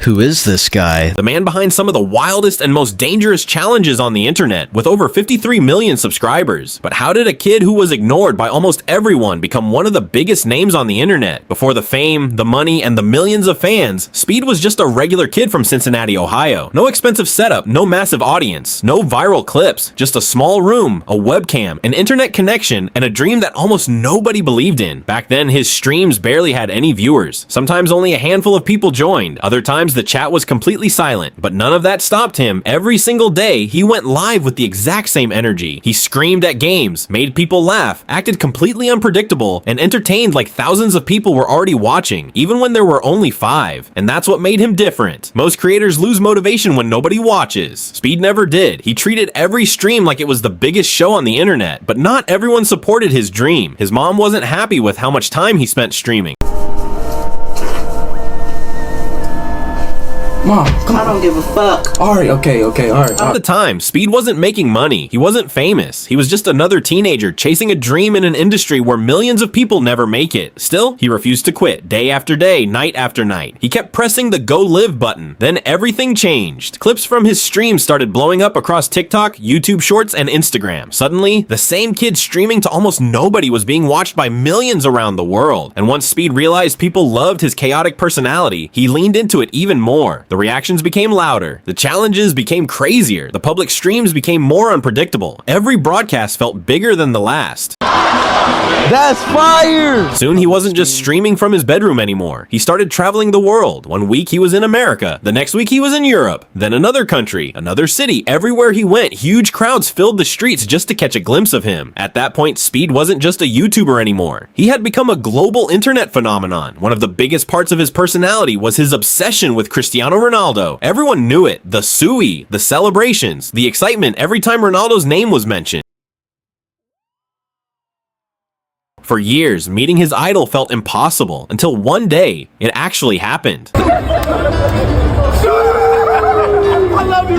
Who is this guy? The man behind some of the wildest and most dangerous challenges on the internet, with over 53 million subscribers. But how did a kid who was ignored by almost everyone become one of the biggest names on the internet? Before the fame, the money, and the millions of fans, Speed was just a regular kid from Cincinnati, Ohio. No expensive setup, no massive audience, no viral clips, just a small room, a webcam, an internet connection, and a dream that almost nobody believed in. Back then, his streams barely had any viewers. Sometimes only a handful of people joined. Other times the chat was completely silent, but none of that stopped him. Every single day, he went live with the exact same energy. He screamed at games, made people laugh, acted completely unpredictable, and entertained like thousands of people were already watching, even when there were only 5. And that's what made him different. Most creators lose motivation when nobody watches. Speed never did. He treated every stream like it was the biggest show on the internet, but not everyone supported his dream. His mom wasn't happy with how much time he spent streaming. Mom, come on. I don't give a fuck. Alright, okay, alright. At the time, Speed wasn't making money. He wasn't famous. He was just another teenager chasing a dream in an industry where millions of people never make it. Still, he refused to quit, day after day, night after night. He kept pressing the go live button. Then everything changed. Clips from his streams started blowing up across TikTok, YouTube Shorts, and Instagram. Suddenly, the same kid streaming to almost nobody was being watched by millions around the world. And once Speed realized people loved his chaotic personality, he leaned into it even more. The reactions became louder, the challenges became crazier, the public streams became more unpredictable. Every broadcast felt bigger than the last. That's fire! Soon he wasn't just streaming from his bedroom anymore. He started traveling the world. One week he was in America, the next week he was in Europe, then another country, another city. Everywhere he went, huge crowds filled the streets just to catch a glimpse of him. At that point, Speed wasn't just a YouTuber anymore. He had become a global internet phenomenon. One of the biggest parts of his personality was his obsession with Cristiano Ronaldo. Everyone knew it. The suey, the celebrations, the excitement every time Ronaldo's name was mentioned. For years, meeting his idol felt impossible, until one day, it actually happened.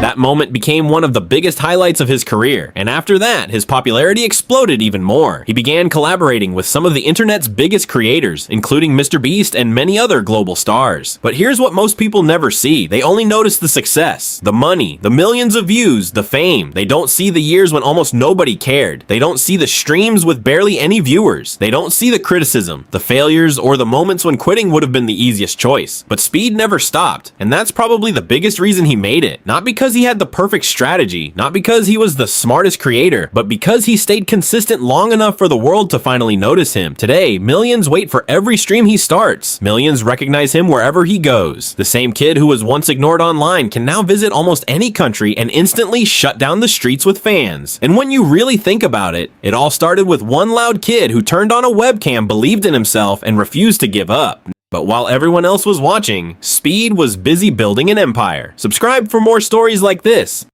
That moment became one of the biggest highlights of his career, and after that, his popularity exploded even more. He began collaborating with some of the internet's biggest creators, including Mr. Beast and many other global stars. But here's what most people never see. They only notice the success, the money, the millions of views, the fame. They don't see the years when almost nobody cared. They don't see the streams with barely any viewers. They don't see the criticism, the failures, or the moments when quitting would have been the easiest choice. But Speed never stopped, and that's probably the biggest reason he made it. Not because he had the perfect strategy, not because he was the smartest creator, but because he stayed consistent long enough for the world to finally notice him. Today, millions wait for every stream he starts. Millions recognize him wherever he goes. The same kid who was once ignored online can now visit almost any country and instantly shut down the streets with fans. And when you really think about it, it all started with one loud kid who turned on a webcam, believed in himself, and refused to give up. But while everyone else was watching, Speed was busy building an empire. Subscribe for more stories like this.